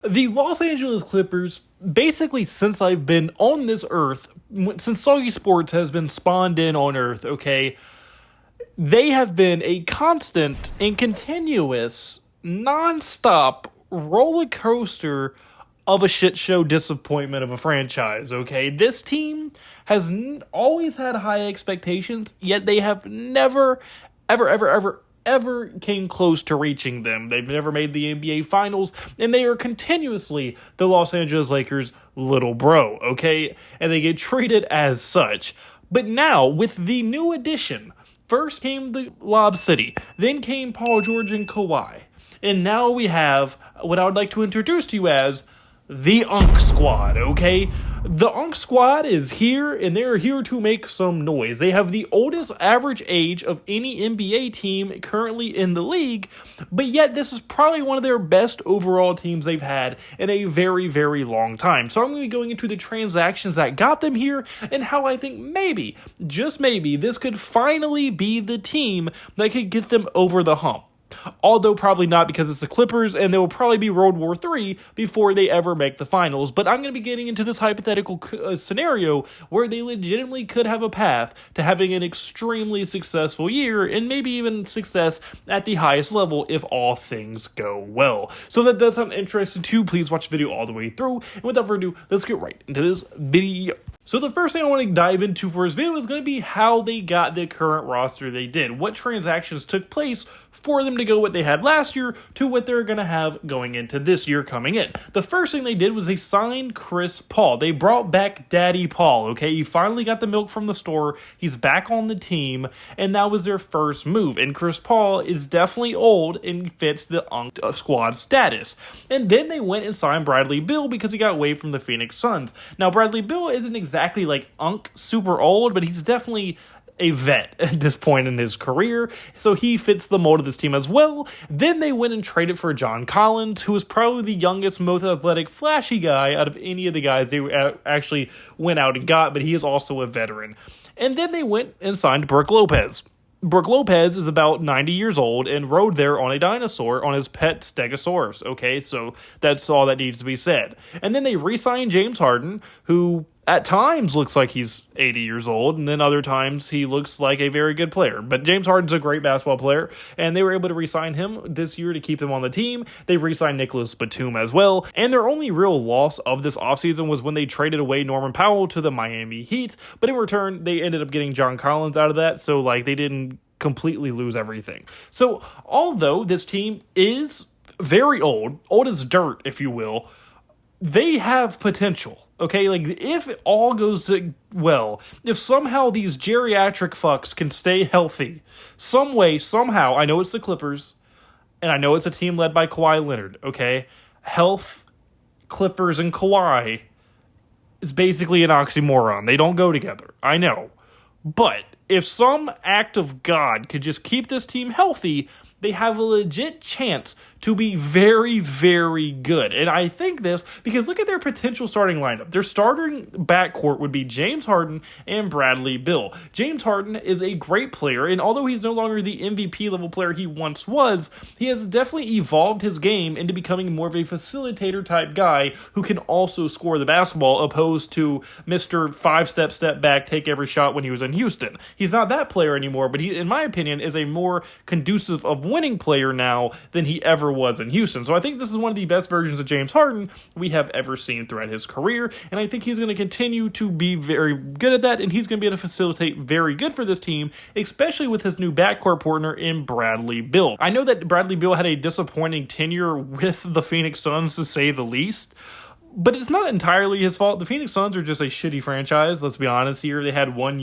The Los Angeles Clippers, basically since I've been on this earth, since Soggy Sports has been spawned in on earth, okay, they have been a constant and continuous, non-stop roller coaster of a shit show disappointment of a franchise, okay? This team has always had high expectations, yet they have never, ever came close to reaching them. They've never made the NBA Finals, and they are continuously the Los Angeles Lakers' little bro, okay? And they get treated as such. But now, with the new addition, first came the Lob City, then came Paul George and Kawhi, and now we have what I would like to introduce to you as the Unk Squad, okay? The Unk Squad is here, and they're here to make some noise. They have the oldest average age of any NBA team currently in the league, but yet this is probably one of their best overall teams they've had in a very, very long time. So I'm going to be going into the transactions that got them here, and how I think maybe, just maybe, this could finally be the team that could get them over the hump. Although probably not, because it's the Clippers, and they will probably be World War III before they ever make the finals. But I'm going to be getting into this hypothetical scenario where they legitimately could have a path to having an extremely successful year, and maybe even success at the highest level if all things go well. So that does sound interesting too. Please watch the video all the way through. And without further ado, let's get right into this video. So the first thing I want to dive into for this video is going to be how they got the current roster they did. What transactions took place for them to go what they had last year to what they're going to have going into this year coming in. The first thing they did was they signed Chris Paul. They brought back Daddy Paul, okay? He finally got the milk from the store. He's back on the team, and that was their first move. And Chris Paul is definitely old and fits the Unk Squad status. And then they went and signed Bradley Beal because he got waived from the Phoenix Suns. Now, Bradley Beal isn't exactly like Unk super old, but he's definitely a vet at this point in his career, so he fits the mold of this team as well. Then they went and traded for John Collins, who is probably the youngest, most athletic, flashy guy out of any of the guys they actually went out and got, but he is also a veteran. And then they went and signed Brook Lopez. Brook Lopez is about 90 years old and rode there on a dinosaur on his pet Stegosaurus, okay? So that's all that needs to be said. And then they re-signed James Harden, who at times looks like he's 80 years old, and then other times he looks like a very good player. But James Harden's a great basketball player, and they were able to re-sign him this year to keep him on the team. They re-signed Nicholas Batum as well, and their only real loss of this offseason was when they traded away Norman Powell to the Miami Heat, but in return, they ended up getting John Collins out of that, so like they didn't completely lose everything. So although this team is very old as dirt, if you will, they have potential. Okay, like, if it all goes well, if somehow these geriatric fucks can stay healthy, some way, somehow, I know it's the Clippers, and I know it's a team led by Kawhi Leonard, okay? Health, Clippers, and Kawhi is basically an oxymoron. They don't go together, I know. But if some act of God could just keep this team healthy, they have a legit chance to be very, very good. And I think this because look at their potential starting lineup. Their starting backcourt would be James Harden and Bradley Beal. James Harden is a great player, and although he's no longer the MVP level player he once was, he has definitely evolved his game into becoming more of a facilitator type guy who can also score the basketball, opposed to Mr. Step back, take every shot when he was in Houston. He's not that player anymore, but he, in my opinion, is a more conducive of winning player now than he ever was in Houston. So I think this is one of the best versions of James Harden we have ever seen throughout his career, and I think he's going to continue to be very good at that, and he's going to be able to facilitate very good for this team, especially with his new backcourt partner in Bradley Beal. I know that Bradley Beal had a disappointing tenure with the Phoenix Suns, to say the least, but it's not entirely his fault. The Phoenix Suns are just a shitty franchise, let's be honest here. They had one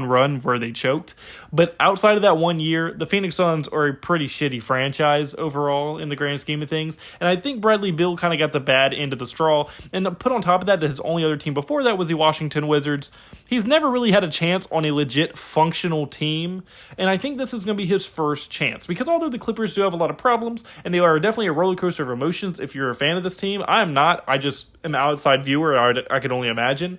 run where they choked. But outside of that 1 year, the Phoenix Suns are a pretty shitty franchise overall in the grand scheme of things. And I think Bradley Beal kind of got the bad end of the straw. And to put on top of that his only other team before that was the Washington Wizards. He's never really had a chance on a legit functional team. And I think this is going to be his first chance. Because although the Clippers do have a lot of problems, and they are definitely a roller coaster of emotions if you're a fan of this team, I am not. I just an outside viewer, I could only imagine.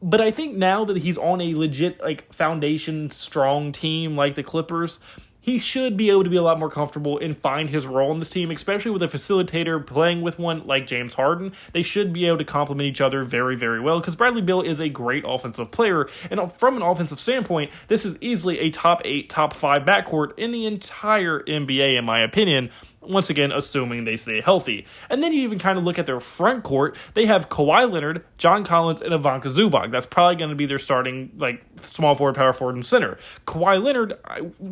But I think now that he's on a legit, like, foundation strong team like the Clippers, he should be able to be a lot more comfortable and find his role in this team, especially with a facilitator playing with one like James Harden. They should be able to complement each other very, very well because Bradley Beal is a great offensive player. And from an offensive standpoint, this is easily a top 8, top 5 backcourt in the entire NBA, in my opinion. Once again, assuming they stay healthy. And then you even kind of look at their front court. They have Kawhi Leonard, John Collins, and Ivanka Zubac. That's probably going to be their starting small forward, power forward, and center. Kawhi Leonard,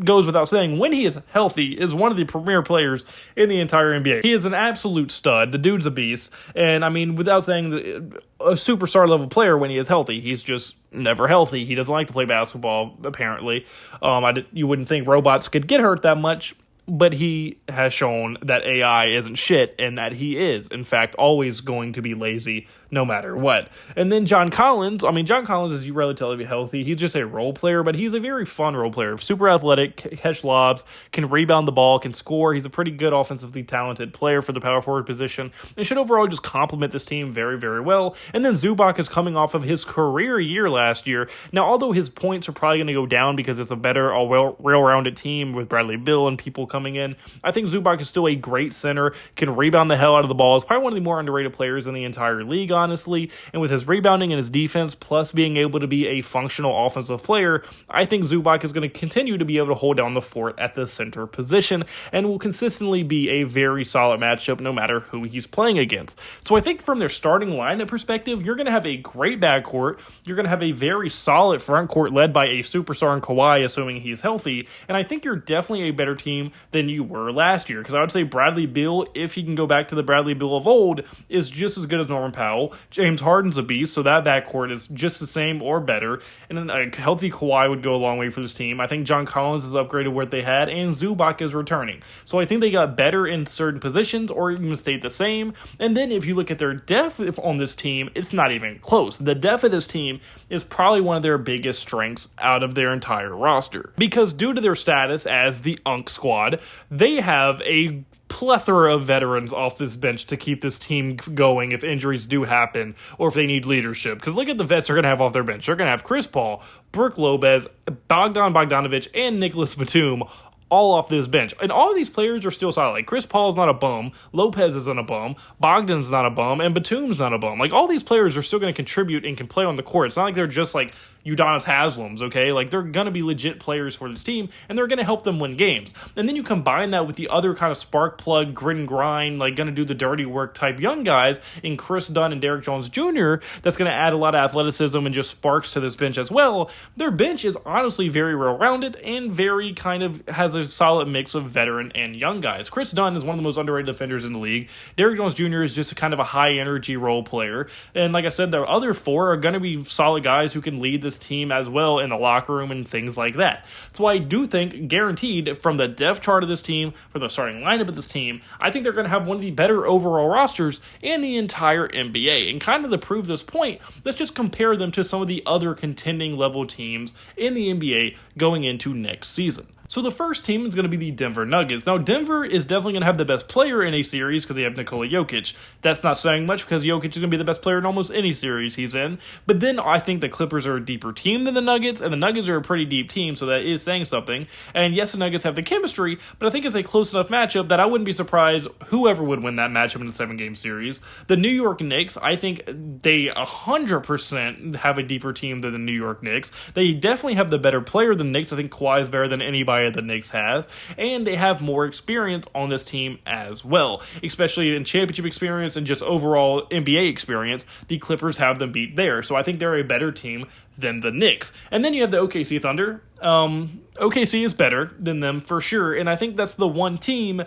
goes without saying, when he is healthy, is one of the premier players in the entire NBA. He is an absolute stud. The dude's a beast. And, I mean, without saying a superstar level player when he is healthy. He's just never healthy. He doesn't like to play basketball, apparently. You wouldn't think robots could get hurt that much. But he has shown that AI isn't shit and that he is, in fact, always going to be lazy no matter what. And then John Collins is relatively healthy. He's just a role player, but he's a very fun role player. Super athletic, catch lobs, can rebound the ball, can score. He's a pretty good offensively talented player for the power forward position and should overall just complement this team very, very well. And then Zubac is coming off of his career year last year. Now, although his points are probably going to go down because it's a better, well-rounded team with Bradley Beal and people coming in, I think Zubac is still a great center, can rebound the hell out of the ball. Is probably one of the more underrated players in the entire league, honestly. And with his rebounding and his defense, plus being able to be a functional offensive player, I think Zubac is going to continue to be able to hold down the fort at the center position and will consistently be a very solid matchup no matter who he's playing against. So I think from their starting lineup perspective, you're going to have a great backcourt. You're going to have a very solid front court led by a superstar in Kawhi, assuming he's healthy. And I think you're definitely a better team than you were last year. Because I would say Bradley Beal, if he can go back to the Bradley Beal of old, is just as good as Norman Powell. James Harden's a beast, so that backcourt is just the same or better. And then a healthy Kawhi would go a long way for this team. I think John Collins has upgraded what they had, and Zubac is returning. So I think they got better in certain positions or even stayed the same. And then if you look at their depth on this team, it's not even close. The depth of this team is probably one of their biggest strengths out of their entire roster. Because due to their status as the UNC squad, they have a plethora of veterans off this bench to keep this team going if injuries do happen or if they need leadership. Because look at the vets they're going to have off their bench. They're going to have Chris Paul, Brook Lopez, Bogdan Bogdanovic, and Nicholas Batum all off this bench. And all of these players are still solid. Like, Chris Paul's not a bum, Lopez isn't a bum, Bogdan's not a bum, and Batum's not a bum. Like, all these players are still going to contribute and can play on the court. It's not like they're just like Udonis Haslams, okay? Like, they're going to be legit players for this team, and they're going to help them win games. And then you combine that with the other kind of spark plug, grit and grind, like, going to do the dirty work type young guys in Chris Dunn and Derrick Jones Jr., that's going to add a lot of athleticism and just sparks to this bench as well. Their bench is honestly very well-rounded and very kind of has a solid mix of veteran and young guys. Chris Dunn is one of the most underrated defenders in the league. Derrick Jones Jr. is just a kind of a high-energy role player. And like I said, the other four are going to be solid guys who can lead this team as well in the locker room and things like that. So I do think, guaranteed, from the depth chart of this team, from the starting lineup of this team, I think they're going to have one of the better overall rosters in the entire NBA. And kind of to prove this point, let's just compare them to some of the other contending level teams in the NBA going into next season. So the first team is going to be the Denver Nuggets. Now, Denver is definitely going to have the best player in a series because they have Nikola Jokic. That's not saying much because Jokic is going to be the best player in almost any series he's in. But then I think the Clippers are a deeper team than the Nuggets, and the Nuggets are a pretty deep team, so that is saying something. And yes, the Nuggets have the chemistry, but I think it's a close enough matchup that I wouldn't be surprised whoever would win that matchup in a 7-game series. The New York Knicks, I think they 100% have a deeper team than the New York Knicks. They definitely have the better player than the Knicks. I think Kawhi is better than anybody the Knicks have, and they have more experience on this team as well, especially in championship experience and just overall NBA experience. The Clippers have them beat there, so I think they're a better team than the Knicks. And then you have the OKC Thunder. OKC is better than them for sure, and I think that's the one team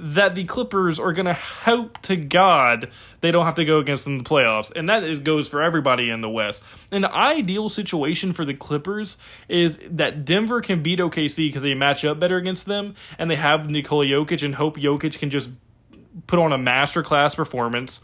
that the Clippers are going to hope to God they don't have to go against in the playoffs. And that goes for everybody in the West. An ideal situation for the Clippers is that Denver can beat OKC because they match up better against them, and they have Nikola Jokic, and hope Jokic can just put on a masterclass performance,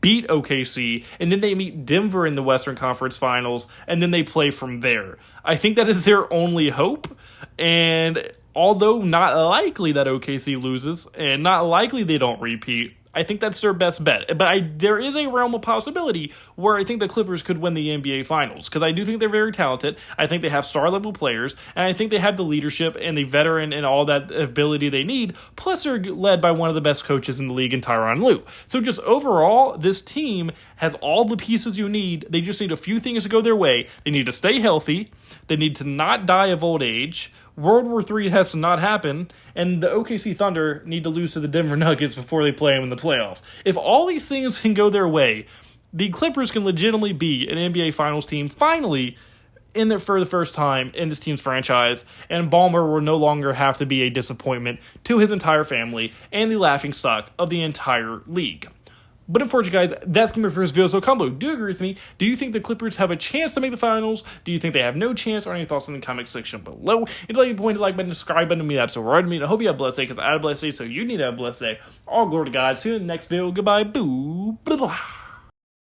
beat OKC, and then they meet Denver in the Western Conference Finals, and then they play from there. I think that is their only hope, and although not likely that OKC loses, and not likely they don't repeat, I think that's their best bet. But there is a realm of possibility where I think the Clippers could win the NBA Finals, because I do think they're very talented. I think they have star-level players, and I think they have the leadership and the veteran and all that ability they need. Plus, they're led by one of the best coaches in the league in Tyronn Lue. So just overall, this team has all the pieces you need. They just need a few things to go their way. They need to stay healthy. They need to not die of old age. World War III has to not happen, and the OKC Thunder need to lose to the Denver Nuggets before they play them in the playoffs. If all these things can go their way, the Clippers can legitimately be an NBA Finals team, finally, for the first time in this team's franchise, and Ballmer will no longer have to be a disappointment to his entire family and the laughingstock of the entire league. But unfortunately, guys, that's going to be my first video. So comment below. Do you agree with me? Do you think the Clippers have a chance to make the finals? Do you think they have no chance? Or any thoughts in the comment section below? And like the like button, subscribe button to me. That's right to me. I hope you have a blessed day, because I had a blessed day, so you need to have a blessed day. All glory to God. See you in the next video. Goodbye. Boo. Blah, blah.